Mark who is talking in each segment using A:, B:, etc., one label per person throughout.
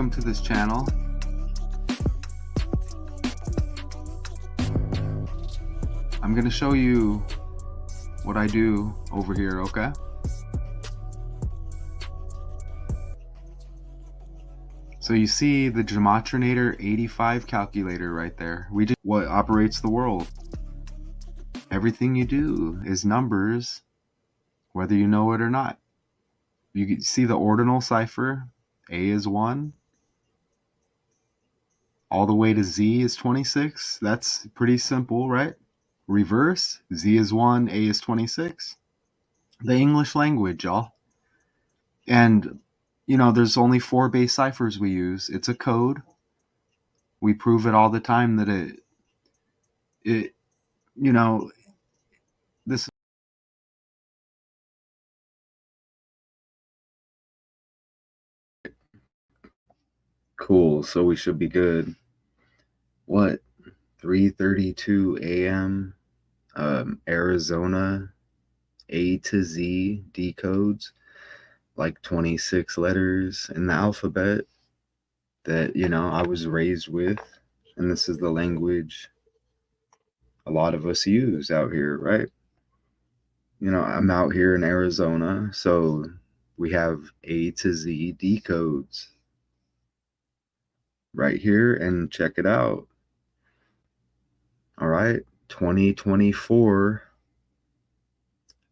A: welcome to this channel. I'm going to show you what I do over here, okay? So you see the Gematrinator 85 calculator right there. We just what operates the world. Everything you do is numbers, whether you know it or not. You can see the ordinal cipher. A is 1. All the way to Z is 26. That's pretty simple, right? Reverse, Z is 1, A is 26. The English language, y'all. And, you know, there's only 4 base ciphers we use. It's a code. We prove it all the time that it you know, this cool, so we should be good. What? 3:32 a.m. Arizona, A to Z decodes like 26 letters in the alphabet that, you know, I was raised with, and this is the language a lot of us use out here, right? You know, I'm out here in Arizona, so we have A to Z decodes right here, and check it out. All right, 2024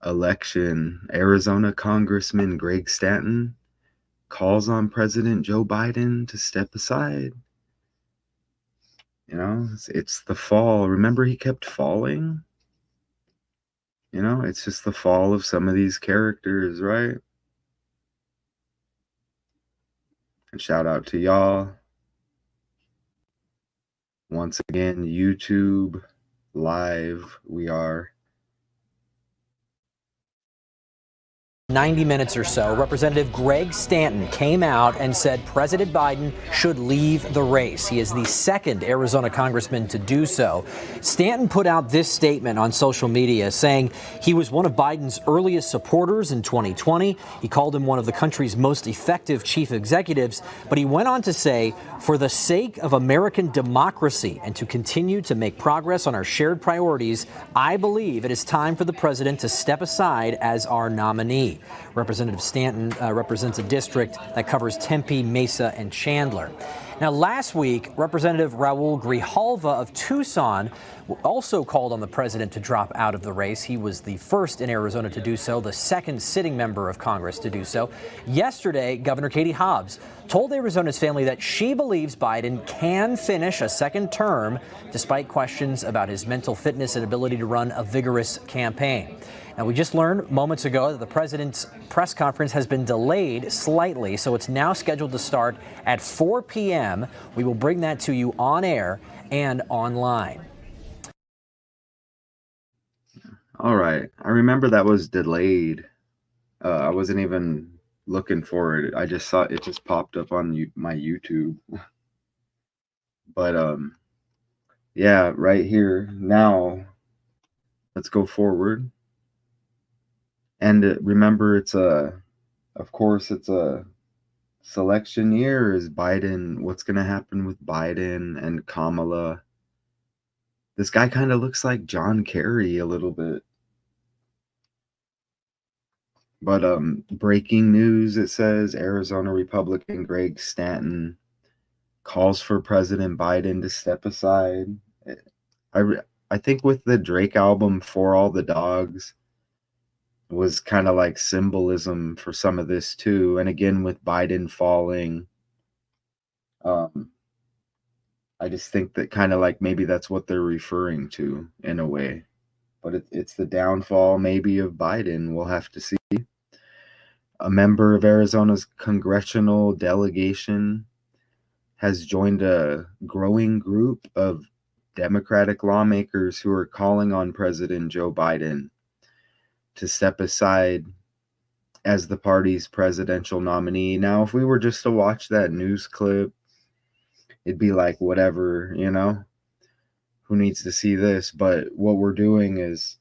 A: election, Arizona Congressman Greg Stanton calls on President Joe Biden to step aside. You know, it's the fall. Remember, he kept falling? You know, it's just the fall of some of these characters, right? And shout out to y'all. Once again, YouTube live, we are.
B: 90 minutes or so, Representative Greg Stanton came out and said President Biden should leave the race. He is the second Arizona congressman to do so. Stanton put out this statement on social media saying he was one of Biden's earliest supporters in 2020. He called him one of the country's most effective chief executives, but he went on to say, for the sake of American democracy and to continue to make progress on our shared priorities, I believe it is time for the president to step aside as our nominee. Representative Stanton represents a district that covers Tempe, Mesa, and Chandler. Now, last week, Representative Raul Grijalva of Tucson also called on the president to drop out of the race. He was the first in Arizona to do so, the second sitting member of Congress to do so. Yesterday, Governor Katie Hobbs told Arizona's family that she believes Biden can finish a second term despite questions about his mental fitness and ability to run a vigorous campaign. Now, we just learned moments ago that the president's press conference has been delayed slightly, so it's now scheduled to start at 4 p.m. We will bring that to you on air and online.
A: All right. I remember that was delayed. I wasn't even looking for it. I just saw it just popped up on my YouTube. But yeah, right here. Now, let's go forward. And remember, of course, it's a selection year. Is Biden, what's going to happen with Biden and Kamala? This guy kind of looks like John Kerry a little bit. But breaking news, it says Arizona Republican Greg Stanton calls for President Biden to step aside. I think with the Drake album, For All the Dogs, was kind of like symbolism for some of this too. And again, with Biden falling, I just think that kind of like maybe that's what they're referring to in a way. But it's the downfall maybe of Biden. We'll have to see. A member of Arizona's congressional delegation has joined a growing group of Democratic lawmakers who are calling on President Joe Biden to step aside as the party's presidential nominee. Now, if we were just to watch that news clip, it'd be like, whatever, you know, who needs to see this? But what we're doing is,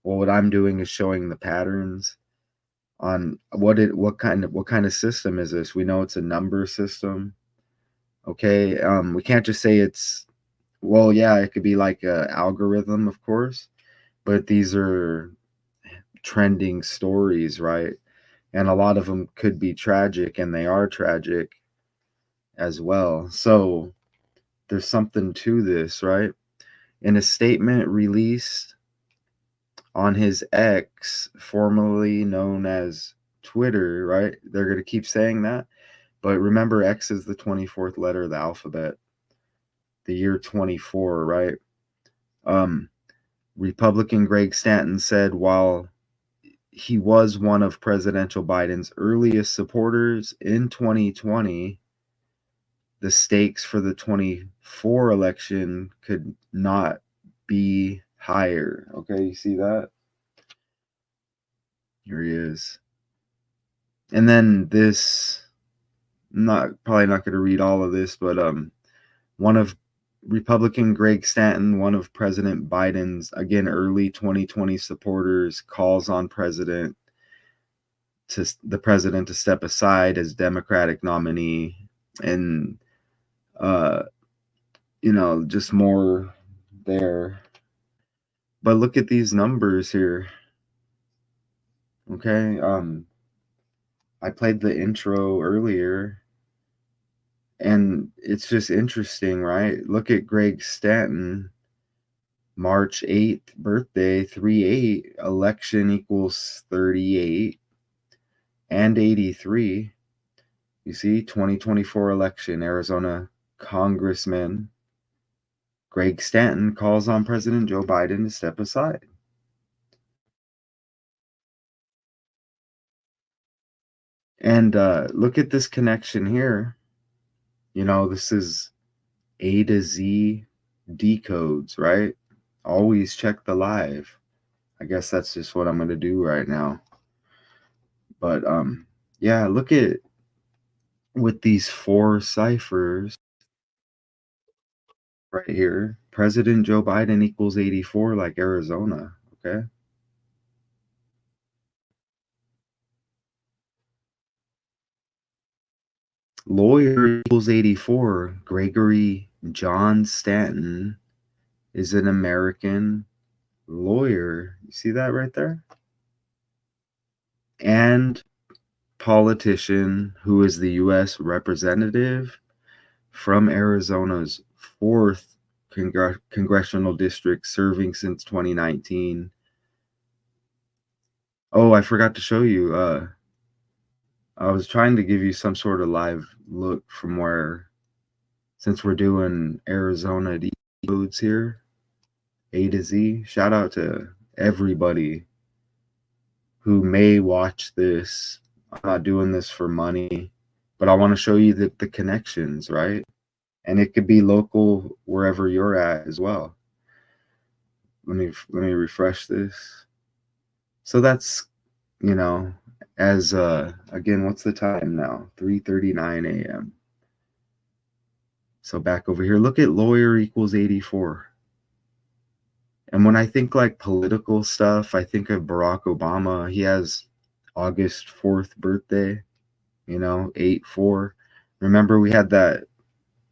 A: well, what I'm doing is showing the patterns on what kind of system is this. We know it's a number system. Okay, we can't just say it's, well, yeah, it could be like a algorithm, of course, but these are trending stories, right? And a lot of them could be tragic, and they are tragic as well. So there's something to this, right? In a statement released on his X, formerly known as Twitter, right? They're going to keep saying that. But remember, X is the 24th letter of the alphabet, the year 24, right? Um, Republican Greg Stanton said while he was one of Presidential Biden's earliest supporters in 2020, the stakes for the 24 election could not be higher. Okay, you see that? Here he is. And then this, probably not going to read all of this, but one of Republican Greg Stanton, one of President Biden's, again, early 2020 supporters, calls on the president to step aside as Democratic nominee. And just more there. But look at these numbers here. Okay, I played the intro earlier, and it's just interesting, right? Look at Greg Stanton, March 8th birthday, 3/8, election equals 38 and 83. You see, 2024 election, Arizona Congressman Greg Stanton calls on President Joe Biden to step aside. And look at this connection here. This is A to Z decodes, right? Always check the live. I guess that's just what I'm going to do right now. But yeah, look at with these 4 ciphers right here. President Joe Biden equals 84 like Arizona, okay? Lawyer equals 84. Gregory John Stanton is an American lawyer. You see that right there? And politician who is the U.S. representative from Arizona's 4th congressional district, serving since 2019. Oh, I forgot to show you. I was trying to give you some sort of live look from where, since we're doing Arizona codes here, A to Z. Shout out to everybody who may watch this. I'm not doing this for money, but I want to show you the connections, right? And it could be local wherever you're at as well. Let me refresh this. So that's, as again, what's the time now? 3:39 a.m. So back over here, look at lawyer equals 84. And when I think like political stuff, I think of Barack Obama. He has August 4th birthday, 8/4. Remember we had that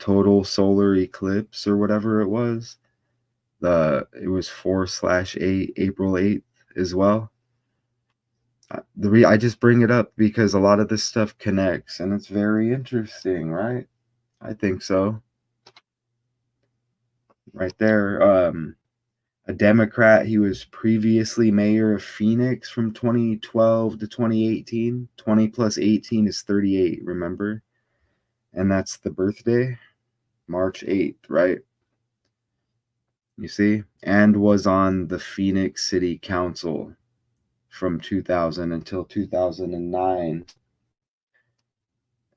A: total solar eclipse or whatever it was? It was 4/8, April 8th as well. I just bring it up because a lot of this stuff connects, and it's very interesting, right? I think so. Right there. A Democrat. He was previously mayor of Phoenix from 2012 to 2018. 20 plus 18 is 38, remember? And that's the birthday, March 8th, right? You see? And was on the Phoenix City Council from 2000 until 2009.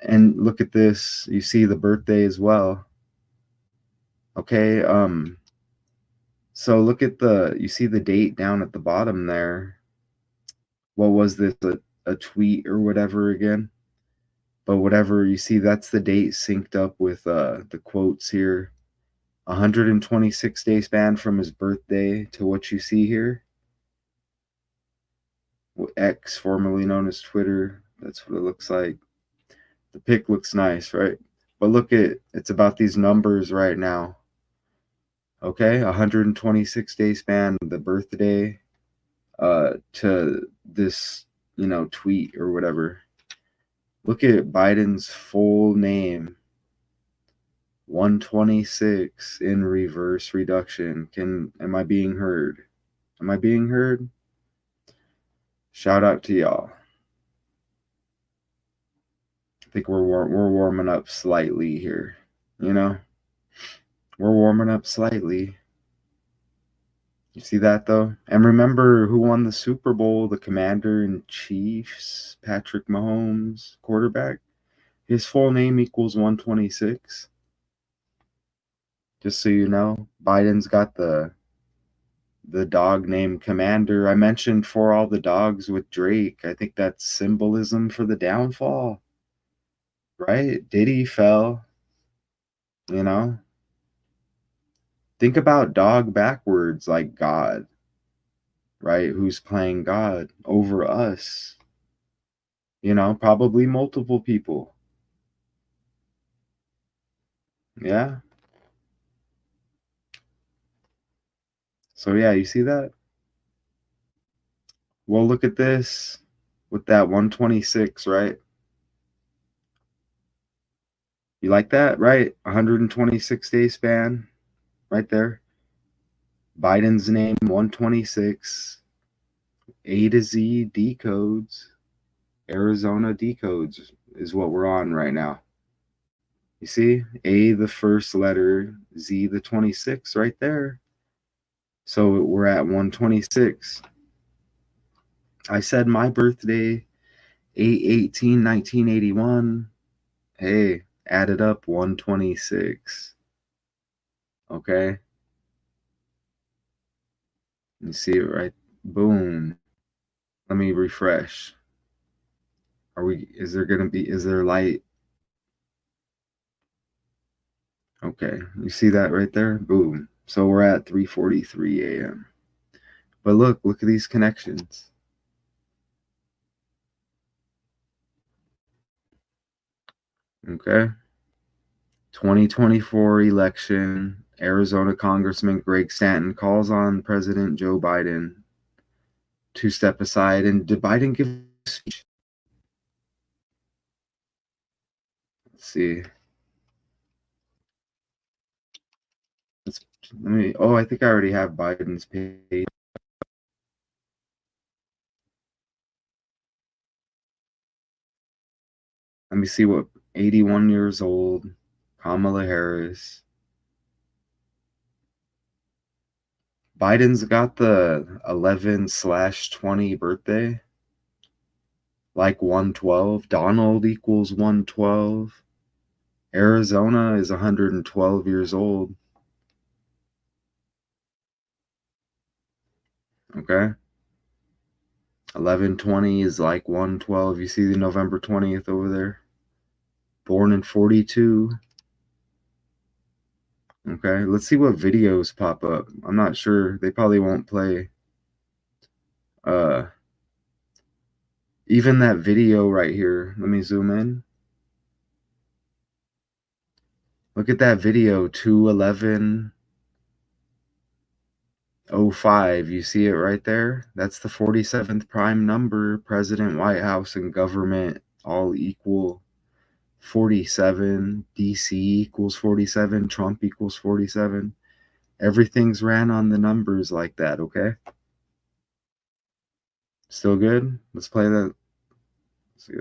A: And look at this. You see the birthday as well. Okay, so look at you see the date down at the bottom there. What was this, a tweet or whatever again? But whatever, you see that's the date synced up with the quotes here. 126-day span from his birthday to what you see here. X, formerly known as Twitter. That's what it looks like. The pic looks nice, right? But look at, it's about these numbers right now. Okay, 126-day span, the birthday to this, tweet or whatever. Look at Biden's full name. 126 in reverse reduction. Am I being heard? Am I being heard? Shout out to y'all. I think we're warming up slightly here. We're warming up slightly. You see that though? And remember who won the Super Bowl? The Commander-in-Chiefs, Patrick Mahomes, quarterback. His full name equals 126. Just so you know, Biden's got the dog named Commander. I mentioned For All the Dogs with Drake. I think that's symbolism for the downfall. Right? Diddy fell. Think about dog backwards, like God, right? Who's playing God over us? Probably multiple people. Yeah. So yeah, you see that? Well, look at this with that 126, right? You like that, right? 126-day span right there. Biden's name, 126. A to Z decodes. Arizona decodes is what we're on right now. You see? A, the first letter, Z, the 26 right there. So we're at 126. I said my birthday, 8/18/1981. Hey, added up 126. Okay? You see it right? Boom. Let me refresh. Is there light? Okay, you see that right there? Boom. So we're at 3:43 a.m. But look at these connections. Okay. 2024 election, Arizona Congressman Greg Stanton calls on President Joe Biden to step aside. And did Biden give a speech? Let's see. I think I already have Biden's page. Let me see what 81 years old, Kamala Harris. Biden's got the 11/20 birthday, like 112. Donald equals 112. Arizona is 112 years old. Okay. 11/20 is like 112. You see the November 20th over there? Born in 42. Okay, let's see what videos pop up. I'm not sure. They probably won't play. Even that video right here. Let me zoom in. Look at that video, 2/11/05. You see it right there? That's the 47th prime number. President, White House, and government all equal 47. DC equals 47. Trump equals 47. Everything's ran on the numbers like that, okay? Still good? Let's play that. Let's see.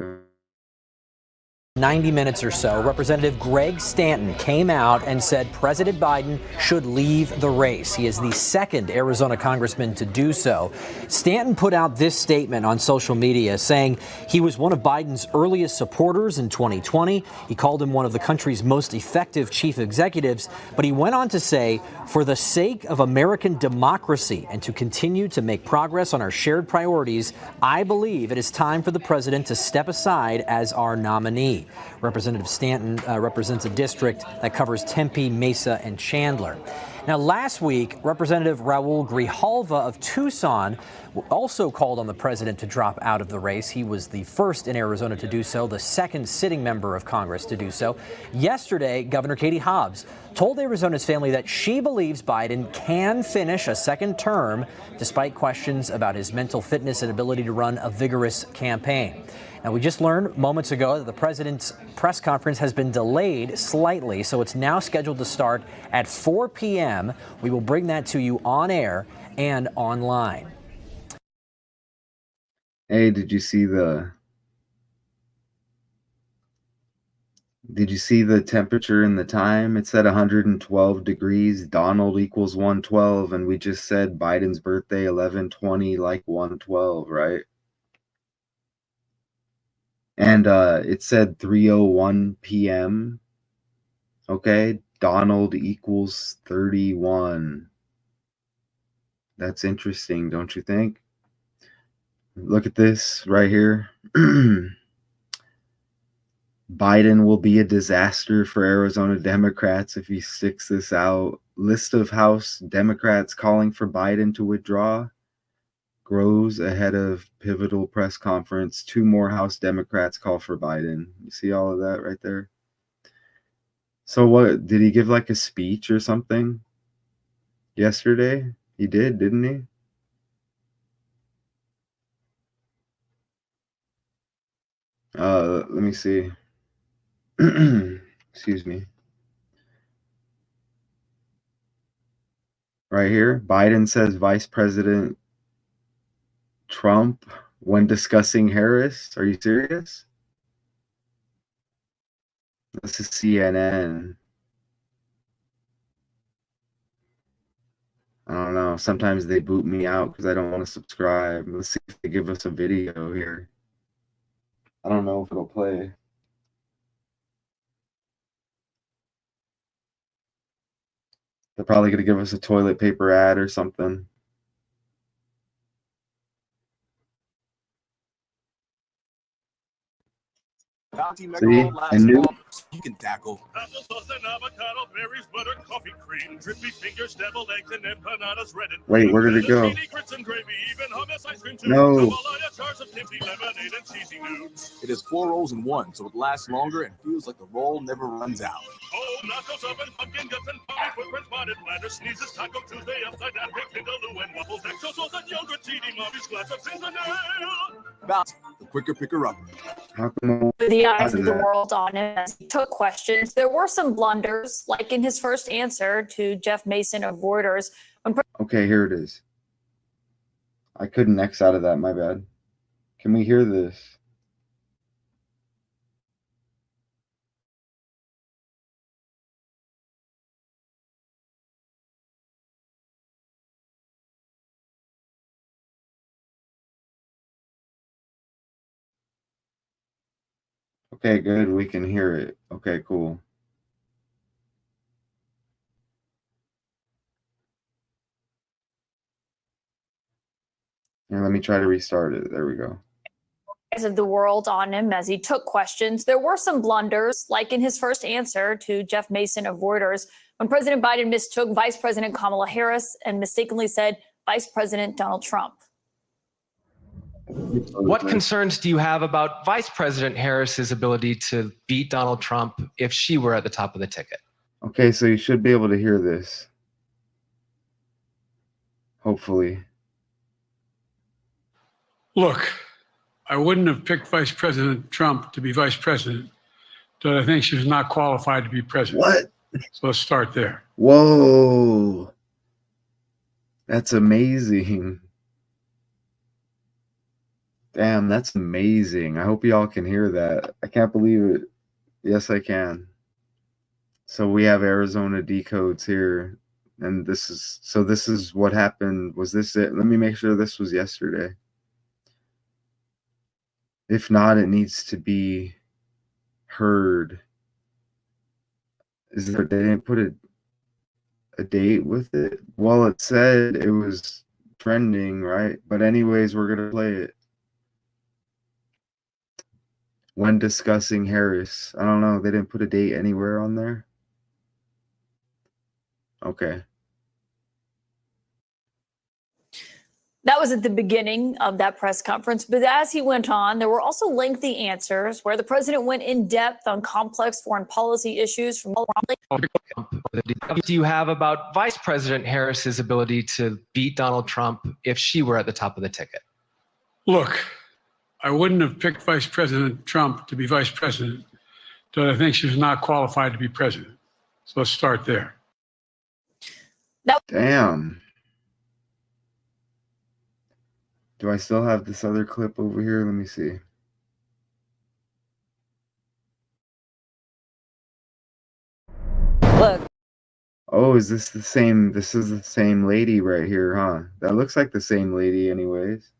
B: 90 minutes or so, Representative Greg Stanton came out and said President Biden should leave the race. He is the second Arizona congressman to do so. Stanton put out this statement on social media saying he was one of Biden's earliest supporters in 2020. He called him one of the country's most effective chief executives, but he went on to say, for the sake of American democracy and to continue to make progress on our shared priorities, I believe it is time for the president to step aside as our nominee. Representative Stanton represents a district that covers Tempe, Mesa, and Chandler. Now, last week, Representative Raul Grijalva of Tucson also called on the president to drop out of the race. He was the first in Arizona to do so, the second sitting member of Congress to do so. Yesterday, Governor Katie Hobbs told Arizona's family that she believes Biden can finish a second term despite questions about his mental fitness and ability to run a vigorous campaign. Now, we just learned moments ago that the president's press conference has been delayed slightly, so it's now scheduled to start at 4 p.m. We will bring that to you on air and online.
A: Hey, did you see the temperature and the time? It said 112 degrees. Donald equals 112, and we just said Biden's birthday 11/20 like 112, right? And it said 3:01 p.m. Okay, Donald equals 31. That's interesting, don't you think? Look at this right here. Biden will be a disaster for Arizona Democrats if he sticks this out. List of House Democrats calling for Biden to withdraw grows ahead of pivotal press conference. 2 more House Democrats call for Biden. You see all of that right there? So what, did he give like a speech or something yesterday? He did, didn't he? Let me see. Excuse me. Right here, Biden says Vice President Trump when discussing Harris. Are you serious? This is CNN. I don't know. Sometimes they boot me out because I don't want to subscribe. Let's see if they give us a video here. I don't know if it'll play. They're probably going to give us a toilet paper ad or something. See? I knew.
C: You can tackle applesauce and avocado, berries, butter, coffee cream, drippy fingers, deviled eggs, and empanadas red and
A: wait, where did it go?
C: Grits and gravy, even hummus ice cream too.
A: No.
C: Jars of tempting lemonade and cheesy noodles.
D: It is 4 rolls in one, so it lasts longer and feels like the roll never runs out.
C: Oh, nachos, oven, pumpkin guts, and poppy footprint spotted bladder, sneezes, Taco Tuesday, upside down, baked vindaloo, and waffles, extra sauce, and yogurt, teeny, mommy's glass of Cinnamon.
D: Bounce, the quicker picker up.
A: How come
E: With the eyes of the world on him as he took questions, there were some blunders, like in his first answer to Jeff Mason of Reuters.
A: Okay, here it is. I couldn't X out of that, my bad. Can we hear this? Okay, good. We can hear it. Okay, cool. Here, let me try to restart it. There we go.
E: Of the world on him as he took questions. There were some blunders, like in his first answer to Jeff Mason of Reuters, when President Biden mistook Vice President Kamala Harris and mistakenly said Vice President Donald Trump.
F: What concerns do you have about Vice President Harris's ability to beat Donald Trump if she were at the top of the ticket?
A: Okay, so you should be able to hear this. Hopefully.
G: Look, I wouldn't have picked Vice President Trump to be vice president, but I think she was not qualified to be president.
A: What?
G: So let's start there.
A: Whoa. That's amazing. Damn, that's amazing. I hope y'all can hear that. I can't believe it. Yes, I can. So we have Arizona decodes here. And this is what happened. Was this it? Let me make sure this was yesterday. If not, it needs to be heard. They didn't put a date with it? Well, it said it was trending, right? But anyways, we're going to play it. When discussing Harris. I don't know. They didn't put a date anywhere on there. Okay.
E: That was at the beginning of that press conference. But as he went on, there were also lengthy answers where the president went in depth on complex foreign policy issues from
F: do you have about Vice President Harris's ability to beat Donald Trump if she were at the top of the ticket?
G: Look, I wouldn't have picked Vice President Trump to be vice president, but I think she was not qualified to be president. So let's start there.
A: Damn. Do I still have this other clip over here? Let me see.
H: Look.
A: Oh, is this the same? This is the same lady right here, huh? That looks like the same lady anyways.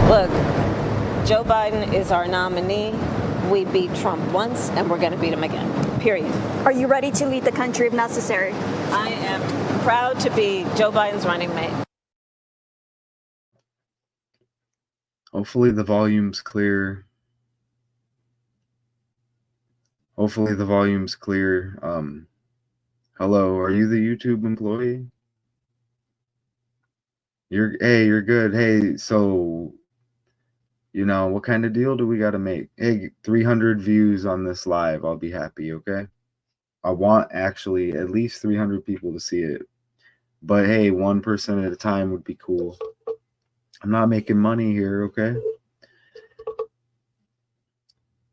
H: Look, Joe Biden is our nominee. We beat Trump once, and we're going to beat him again, period.
I: Are you ready to lead the country if necessary?
H: I am proud to be Joe Biden's running mate.
A: Hopefully the volume's clear. Hopefully the volume's clear. Hello, are you the YouTube employee? You're good. Hey, so you know, what kind of deal do we got to make? Hey, 300 views on this live. I'll be happy, okay? I want actually at least 300 people to see it. But hey, 1% at a time would be cool. I'm not making money here, okay?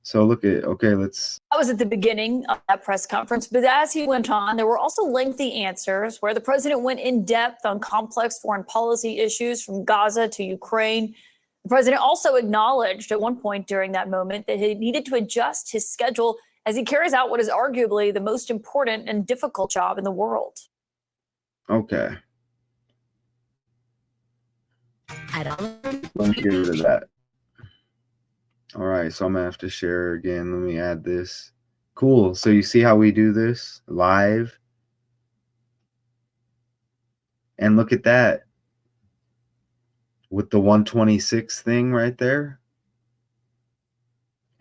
A: So look at, okay, let's.
E: That was at the beginning of that press conference. But as he went on, there were also lengthy answers where the president went in depth on complex foreign policy issues from Gaza to Ukraine. The president also acknowledged at one point during that moment that he needed to adjust his schedule as he carries out what is arguably the most important and difficult job in the world.
A: Okay. Let me get rid of that. All right, so I'm gonna have to share again. Let me add this. Cool. So you see how we do this live? And look at that. With the 126 thing right there.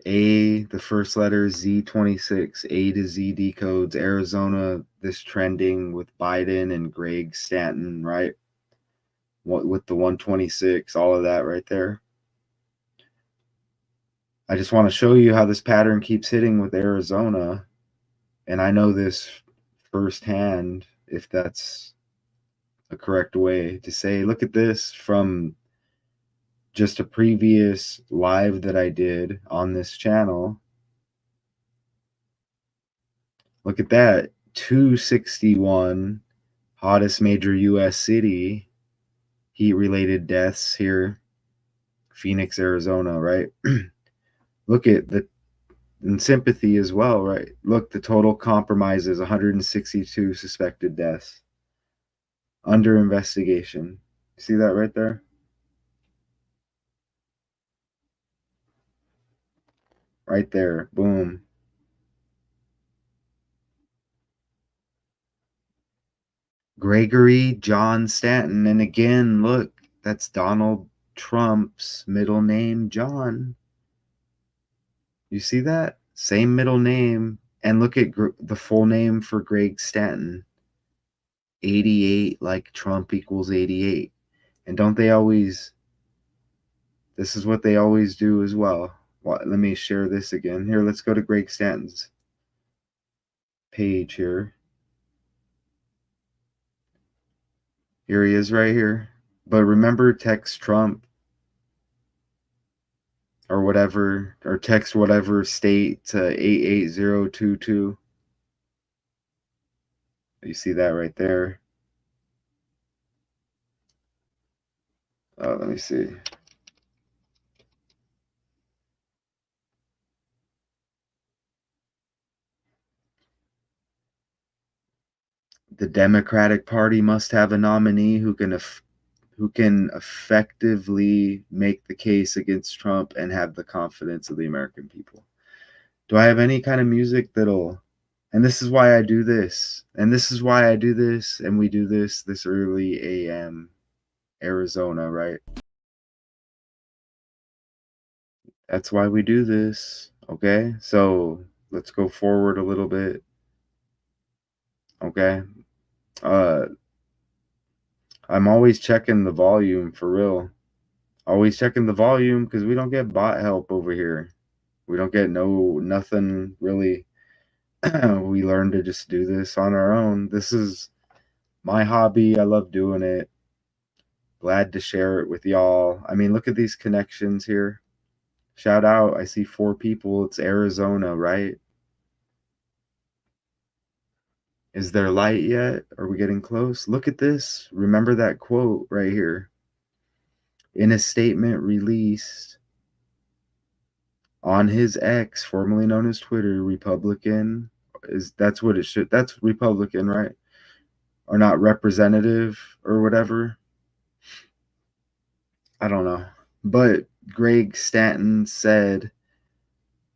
A: A, the first letter, Z26, A to Z decodes, Arizona, this trending with Biden and Greg Stanton, right? What with the 126, all of that right there. I just want to show you how this pattern keeps hitting with Arizona. And I know this firsthand, if that's a correct way to say. Look at this from just a previous live that I did on this channel. Look at that, 261, hottest major U.S. city, heat-related deaths here, Phoenix, Arizona, right? Look at the, in sympathy as well, right? Look, the total compromises 162 suspected deaths under investigation. See that right there? Right there, boom. Gregory John Stanton. And again, look, that's Donald Trump's middle name, John. You see that? Same middle name. And look at the full name for Greg Stanton. 88, like Trump equals 88. And don't they always, this is what they always do as well. Let me share this again. Here, let's go to Greg Stanton's page here. Here he is right here. But remember, text Trump or whatever, or text whatever state to 88022. You see that right there. Let me see. The Democratic Party must have a nominee who can effectively make the case against Trump and have the confidence of the American people. Do I have any kind of music that'll, and this is why I do this, and this is why I do this, and we do this early AM Arizona, right? That's why we do this, okay? So let's go forward a little bit, okay? I'm always checking the volume for real. Always checking the volume because we don't get bot help over here. We don't get nothing really. We learn to just do this on our own. This is my hobby. I love doing it. Glad to share it with y'all. I mean, look at these connections here. Shout out. I see 4 people. It's Arizona, right? Is there light yet? Are we getting close? Look at this. Remember that quote right here. In a statement released on his X, formerly known as Twitter, Republican that's what it should. That's Republican, right? Or not representative or whatever. I don't know. But Greg Stanton said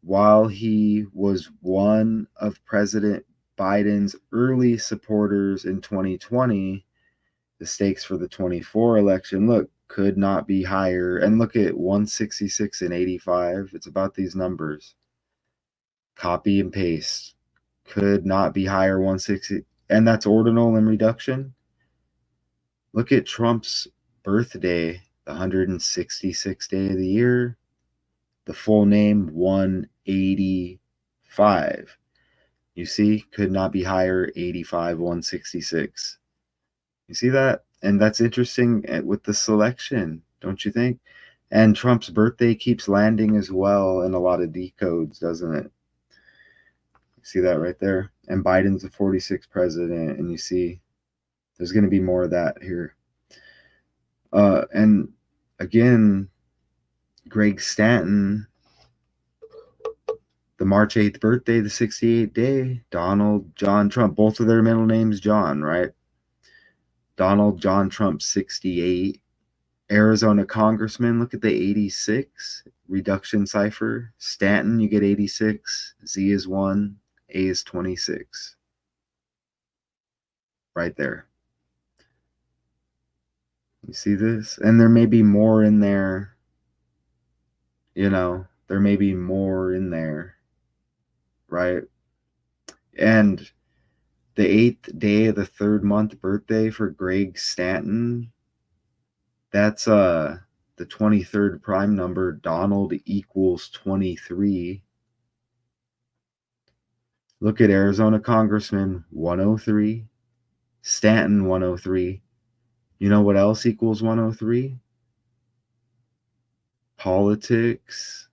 A: while he was one of President Biden's early supporters in 2020, the stakes for the 24 election, look, could not be higher. And look at 166 and 85. It's about these numbers. Copy and paste. Could not be higher, 160. And that's ordinal and reduction. Look at Trump's birthday, the 166th day of the year. The full name, 185. You see, could not be higher, 85, 166. You see that? And that's interesting with the selection, don't you think? And Trump's birthday keeps landing as well in a lot of decodes, doesn't it? You see that right there? And Biden's the 46th president, and you see there's going to be more of that here. And again, Greg Stanton, the March 8th birthday, the 68th day, Donald John Trump, both of their middle names John, right? Donald John Trump, 68. Arizona Congressman, look at the 86. Reduction cipher. Stanton, you get 86. Z is 1. A is 26. Right there. You see this? And there may be more in there. You know, there may be more in there. Right? And the 8th day of the 3rd month birthday for Greg Stanton, that's the 23rd prime number. Donald equals 23. Look at Arizona Congressman, 103. Stanton, 103. You know what else equals 103? Politics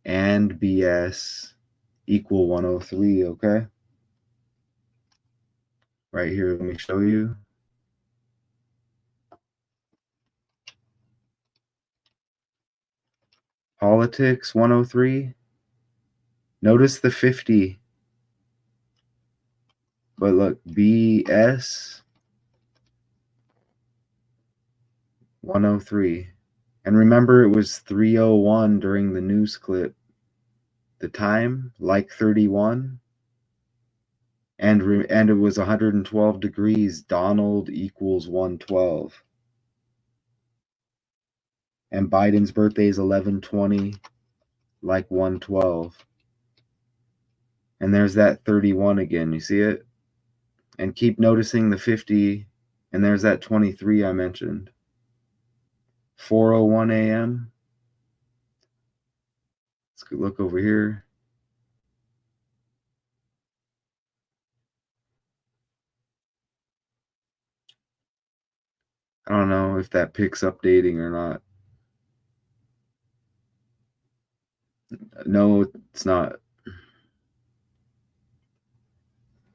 A: and BS equal 103, okay? Right here, let me show you. Politics, 103. Notice the 50. But look, BS, 103. And remember, it was 3:01 during the news clip. The time, like 31. And it was 112 degrees. Donald equals 112. And Biden's birthday is 11/20, like 112. And there's that 31 again. You see it? And keep noticing the 50. And there's that 23 I mentioned. 4:01 a.m. Let's look over here. I don't know if that picks up dating or not. No, it's not.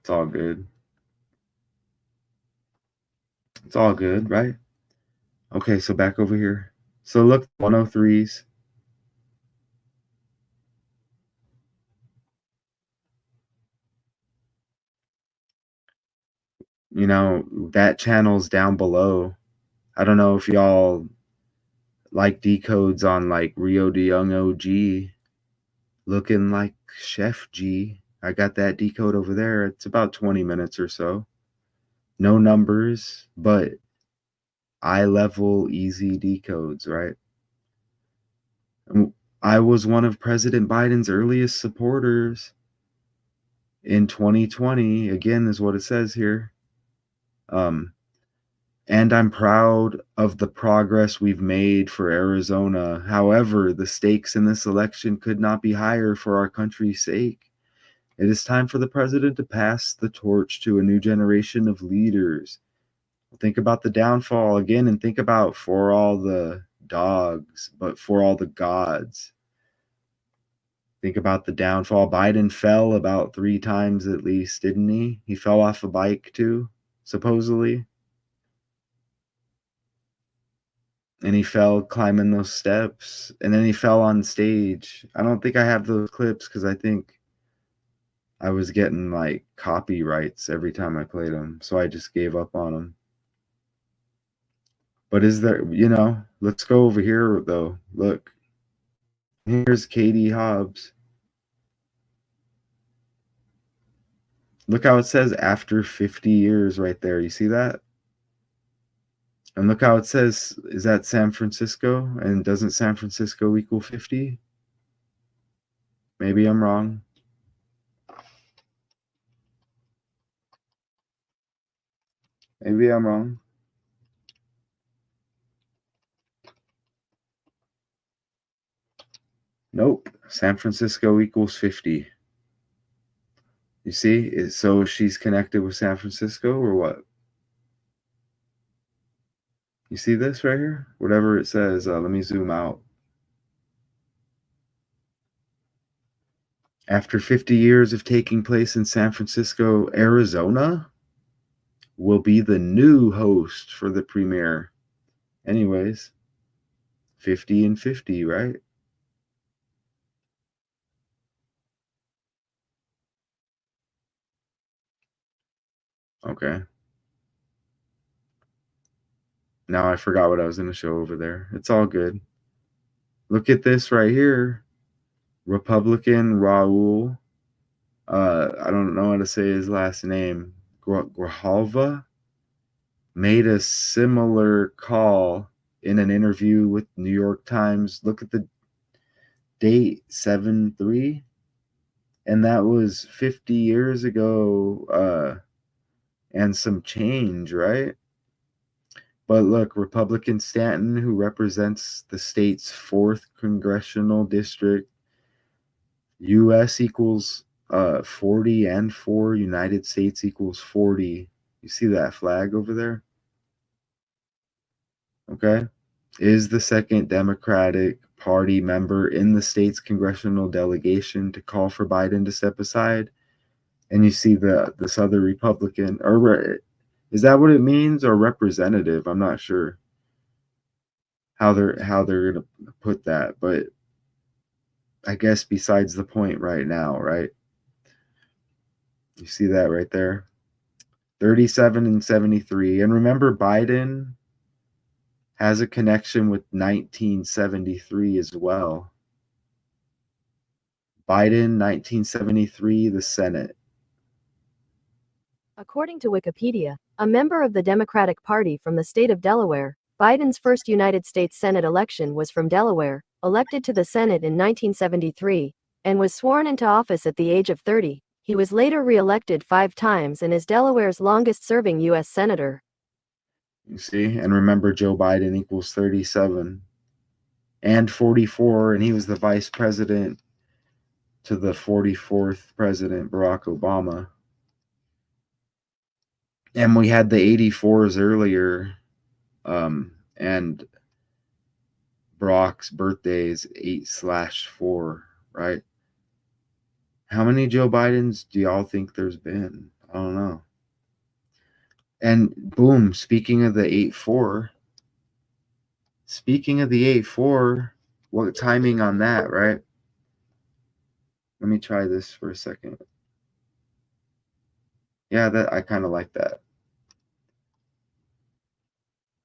A: It's all good. It's all good, right? Okay, so back over here. So look, 103s. You know, that channel's down below. I don't know if y'all like decodes on like Rio de Young OG. Looking like Chef G. I got that decode over there. It's about 20 minutes or so. No numbers, but eye level easy decodes, right? I was one of President Biden's earliest supporters in 2020. Again, is what it says here. And I'm proud of the progress we've made for Arizona. However, the stakes in this election could not be higher for our country's sake. It is time for the president to pass the torch to a new generation of leaders. Think about the downfall again, and think about for all the dogs, but for all the gods. Think about the downfall. Biden fell about 3 times at least, didn't he? He fell off a bike too, supposedly. And he fell climbing those steps, and then he fell on stage. I don't think I have those clips because I think I was getting like copyrights every time I played them, so I just gave up on them. But is there, let's go over here though. Look, here's Katie Hobbs. Look how it says after 50 years right there. You see that? And look how it says, is that San Francisco? And doesn't San Francisco equal 50? Maybe I'm wrong. Maybe I'm wrong. Nope. San Francisco equals 50. You see? So she's connected with San Francisco or what? You see this right here? Whatever it says. Let me zoom out. After 50 years of taking place in San Francisco, Arizona will be the new host for the premiere. Anyways, 50 and 50, right? Okay. Now I forgot what I was going to show over there. It's all good. Look at this right here. Republican Raul, I don't know how to say his last name, Grijalva, made a similar call in an interview with New York Times. Look at the date, 7/3, and that was 50 years ago, and some change, right? But look, Republican Stanton, who represents the state's 4th congressional district, U.S. equals 40 and 4, United States equals 40. You see that flag over there? Okay. Is the 2nd Democratic Party member in the state's congressional delegation to call for Biden to step aside. And you see this other Republican, or is that what it means, or representative? I'm not sure how they're going to put that, but I guess besides the point right now, right? You see that right there? 37 and 73. And remember, Biden has a connection with 1973 as well. Biden, 1973, the Senate.
J: According to Wikipedia, a member of the Democratic Party from the state of Delaware, Biden's first United States Senate election was from Delaware, elected to the Senate in 1973, and was sworn into office at the age of 30. He was later re-elected 5 times and is Delaware's longest-serving U.S. senator.
A: You see? And remember, Joe Biden equals 37 and 44, and he was the vice president to the 44th president, Barack Obama. And we had the 84s earlier, and Barack's birthday is 8/4, right? How many Joe Bidens do y'all think there's been? I don't know. And boom, speaking of the 8/4, what timing on that, right? Let me try this for a second. Yeah, that I kind of like that.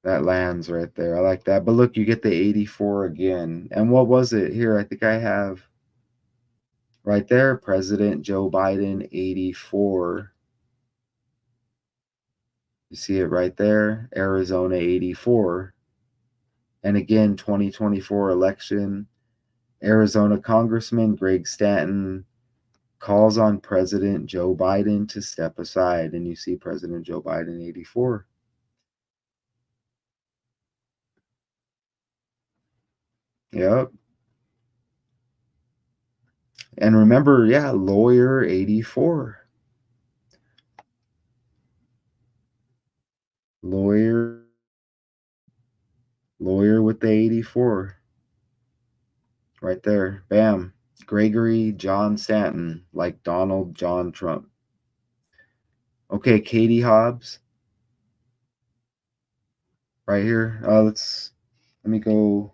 A: That lands right there. I like that. But look, you get the 84 again. And what was it here? I think I have right there, President Joe Biden, 84. You see it right there, Arizona, 84. And again, 2024 election, Arizona Congressman Greg Stanton calls on President Joe Biden to step aside. And you see President Joe Biden, 84. Yep. And remember, yeah, lawyer, 84. Lawyer with the 84. Right there. Bam. Gregory John Stanton, like Donald John Trump. Okay, Katie Hobbs. Right here. Let me go.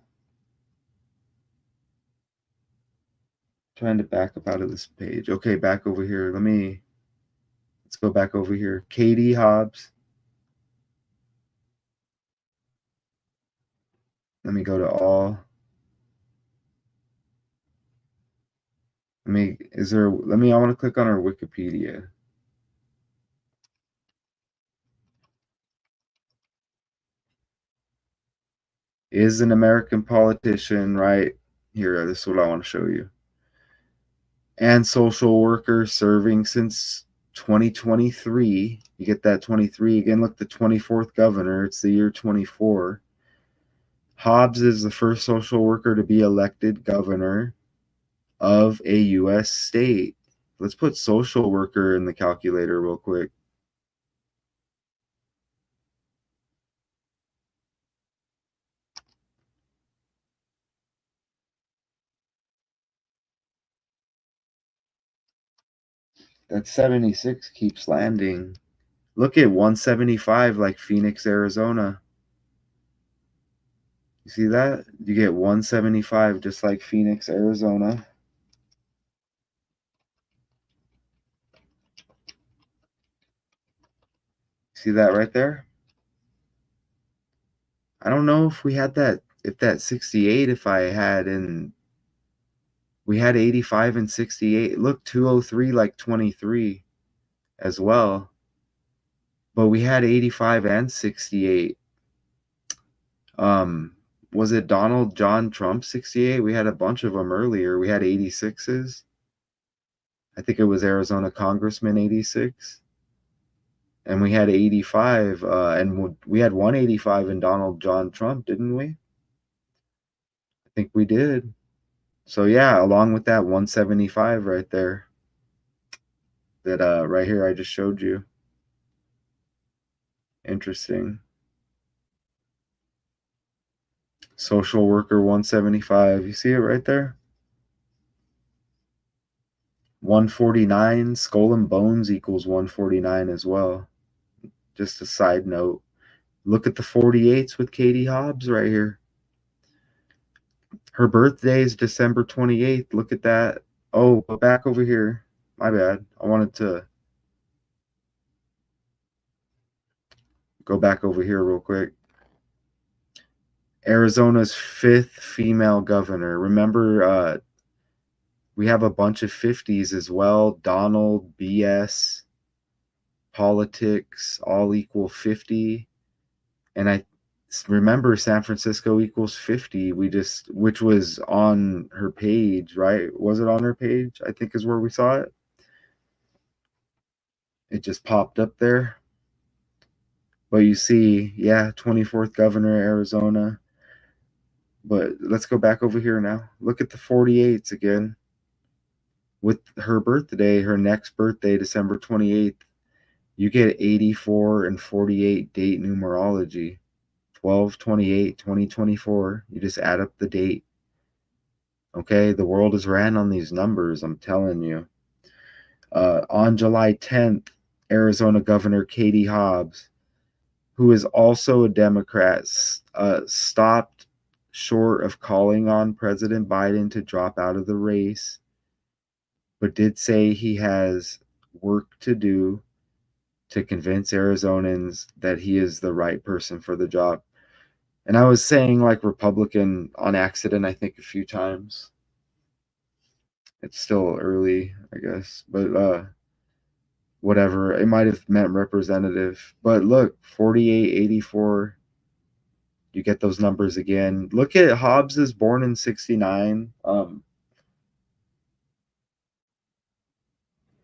A: Trying to back up out of this page. Okay, back over here. Let's go back over here. Katie Hobbs. Let me go to all. I want to click on her Wikipedia. Is an American politician, right? Here, this is what I want to show you. And social worker serving since 2023. You get that 23 again. Look, the 24th governor. It's the year 24. Hobbs is the first social worker to be elected governor of a U.S. state. Let's put social worker in the calculator real quick. That 76 keeps landing. Look at 175 like Phoenix, Arizona. You see that? You get 175 just like Phoenix, Arizona. See that right there? I don't know if we had that, if that 68, if I had in, we had 85 and 68. Look, 203 like 23 as well. But we had 85 and 68. Was it Donald John Trump 68? We had a bunch of them earlier. We had 86s. I think it was Arizona Congressman 86. And we had 85, and we had 185 in Donald John Trump, didn't we? I think we did. So yeah, along with that 175 right there, that right here I just showed you. Interesting. Social worker 175. You see it right there? 149. Skull and bones equals 149 as well. Just a side note. Look at the 48s with Katie Hobbs right here. Her birthday is December 28th. Look at that. Oh, but back over here. My bad. I wanted to go back over here real quick. Arizona's 5th female governor. Remember, we have a bunch of 50s as well. Donald, BS, politics, all equal 50. And I remember San Francisco equals 50. Which was on her page, right? Was it on her page? I think is where we saw it. It just popped up there. But you see, yeah, 24th governor, Arizona. But let's go back over here now. Look at the 48s again. With her birthday, her next birthday, December 28th, you get 84 and 48 date numerology. 12/28/2024. You just add up the date. Okay, the world is ran on these numbers, I'm telling you. On July 10th, Arizona Governor Katie Hobbs, who is also a Democrat, stopped short of calling on President Biden to drop out of the race, but did say he has work to do to convince Arizonans that he is the right person for the job. And I was saying like Republican on accident, I think a few times. It's still early, I guess, but whatever. It might have meant representative. But look, 48, 84. You get those numbers again. Look at Hobbs is born in 69.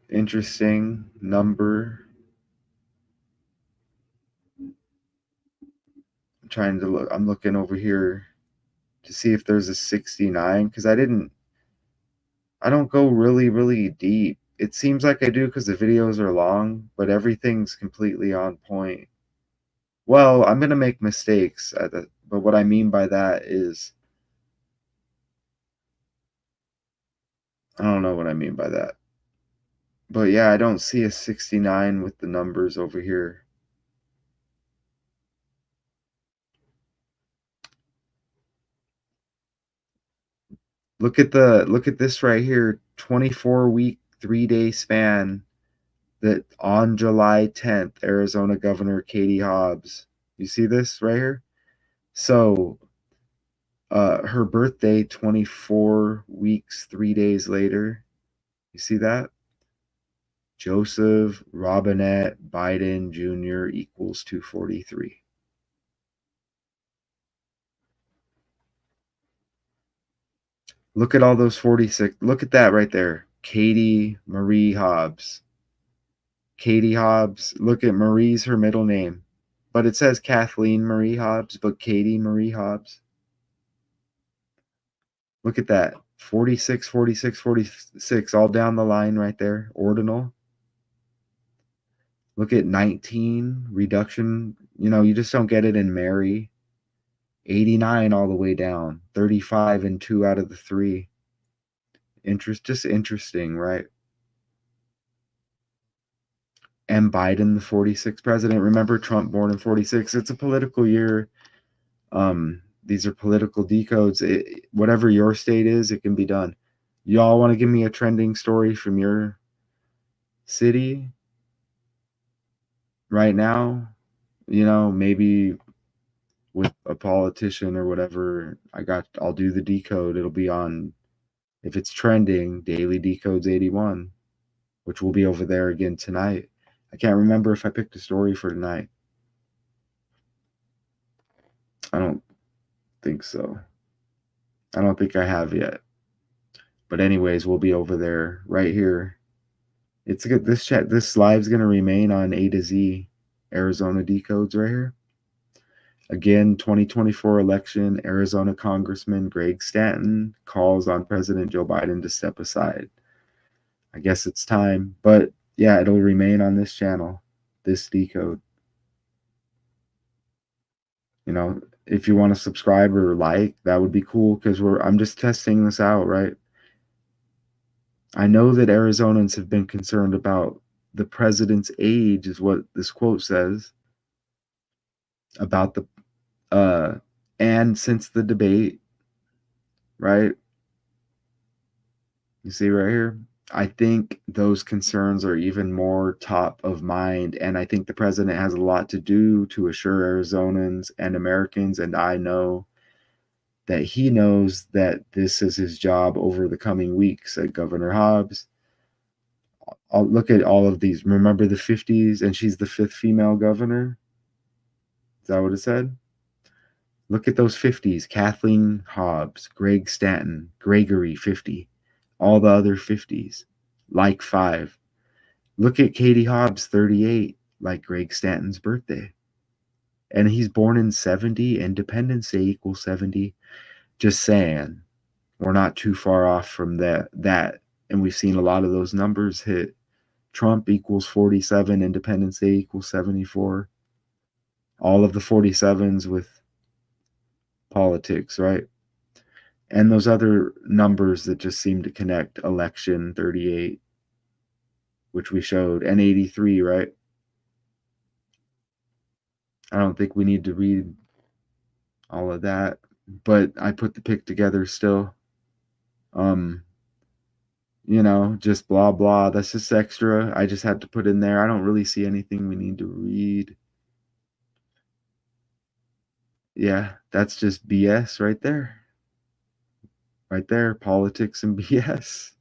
A: interesting number. I'm trying to look. I'm looking over here to see if there's a 69 because I don't go really deep. It seems like I do because the videos are long, but everything's completely on point. Well, I'm gonna make mistakes, but what I mean by that is I don't know what I mean by that. But yeah, I don't see a 69 with the numbers over here. Look at this right here, 24-week, 3-day span that on July 10th, Arizona Governor Katie Hobbs. You see this right here? So her birthday 24 weeks, 3 days later. You see that? Joseph Robinette Biden Jr. equals 243. Look at all those 46. Look at that right there. Katie Marie Hobbs. Katie Hobbs. Look at Marie's her middle name. But it says Kathleen Marie Hobbs, but Katie Marie Hobbs. Look at that. 46, 46, 46, all down the line right there. Ordinal. Look at 19, reduction. You know, you just don't get it in Mary. 89 all the way down. 35 in 2 out of the 3. Just interesting, right? And Biden, the 46th president. Remember Trump born in 46. It's a political year. These are political decodes. Whatever your state is, it can be done. Y'all want to give me a trending story from your city right now? You know, maybe with a politician or whatever. I'll do the decode. It'll be on, if it's trending, Daily Decodes 81, which will be over there again tonight. I can't remember if I picked a story for tonight. I don't think so. I don't think I have yet. But anyways, we'll be over there right here. It's good. This live's gonna remain on A to Z Arizona decodes right here. Again, 2024 election, Arizona Congressman Greg Stanton calls on President Joe Biden to step aside. I guess it's time, but yeah, it'll remain on this channel, this decode. You know, if you want to subscribe or like, that would be cool because I'm just testing this out, right? I know that Arizonans have been concerned about the president's age, is what this quote says, about the and since the debate, right? You see right here? I think those concerns are even more top of mind, and I think the president has a lot to do to assure Arizonans and Americans, and I know that he knows that this is his job over the coming weeks. Said Governor Hobbs. I'll look at all of these. Remember the 50s, and she's the 5th female governor? Is that what it said? Look at those 50s. Kathleen Hobbs, Greg Stanton, Gregory, 50. All the other 50s, like 5. Look at Katie Hobbs, 38, like Greg Stanton's birthday. And he's born in 70. Independence Day equals 70. Just saying, we're not too far off from that. And we've seen a lot of those numbers hit. Trump equals 47. Independence Day equals 74. All of the 47s with politics, right? And those other numbers that just seem to connect, election 38, which we showed, and 83, right? I don't think we need to read all of that, but I put the pick together still. You know, just blah blah. That's just extra. I just had to put in there. I don't really see anything we need to read. Yeah, that's just BS right there. Right there, politics and BS.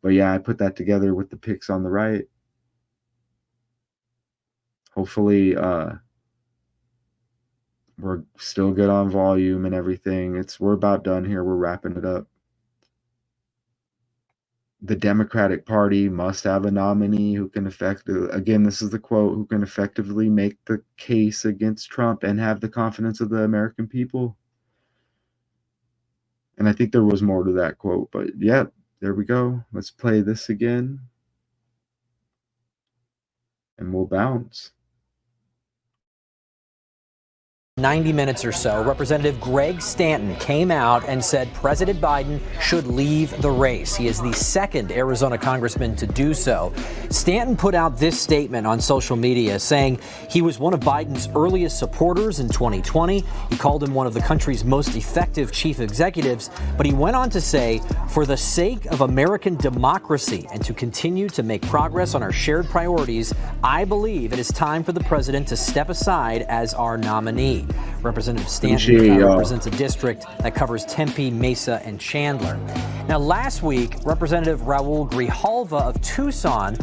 A: But yeah, I put that together with the picks on the right. Hopefully, we're still good on volume and everything. We're about done here. We're wrapping it up. the Democratic Party must have a nominee who can again, this is the quote, who can effectively make the case against Trump and have the confidence of the American people. And I think there was more to that quote, but yeah, there we go. Let's play this again. And we'll bounce.
B: 90 minutes or so, Representative Greg Stanton came out and said President Biden should leave the race. He is the second Arizona congressman to do so. Stanton put out this statement on social media saying he was one of Biden's earliest supporters in 2020. He called him one of the country's most effective chief executives, but he went on to say, for the sake of American democracy and to continue to make progress on our shared priorities, I believe it is time for the president to step aside as our nominee. Representative Stanton represents a district that covers Tempe, Mesa, and Chandler. Now, last week, Representative Raul Grijalva of Tucson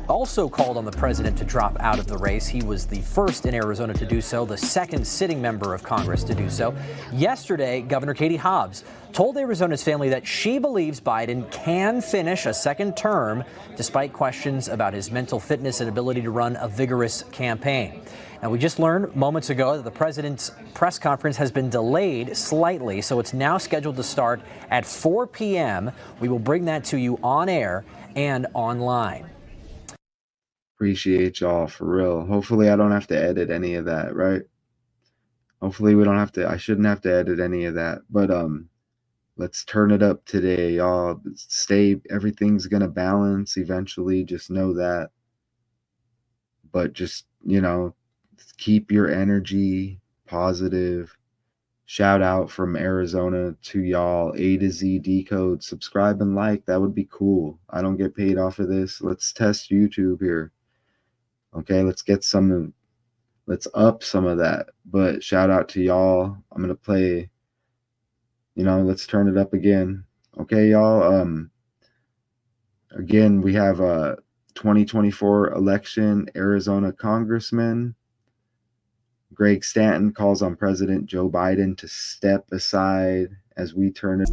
B: also called on the president to drop out of the race. He was the first in Arizona to do so, the second sitting member of Congress to do so. Yesterday, Governor Katie Hobbs told Arizona's family that she believes Biden can finish a second term despite questions about his mental fitness and ability to run a vigorous campaign. Now, we just learned moments ago that the president's press conference has been delayed slightly, so it's now scheduled to start at 4 p.m. We will bring that to you on air and online.
A: Appreciate y'all, for real. Hopefully I don't have to edit any of that, right? Hopefully we don't have to, I shouldn't have to edit any of that. But let's turn it up today, y'all. Everything's gonna balance eventually, just know that. But just, keep your energy positive. Shout out from Arizona to y'all. A to Z Decode. Subscribe and like. That would be cool. I don't get paid off of this. Let's test YouTube here. Okay, let's up some of that. But shout out to y'all. I'm gonna play, let's turn it up again. Okay, y'all. Again, we have a 2024 election. Arizona Congressman Greg Stanton calls on President Joe Biden to step aside as we turn it.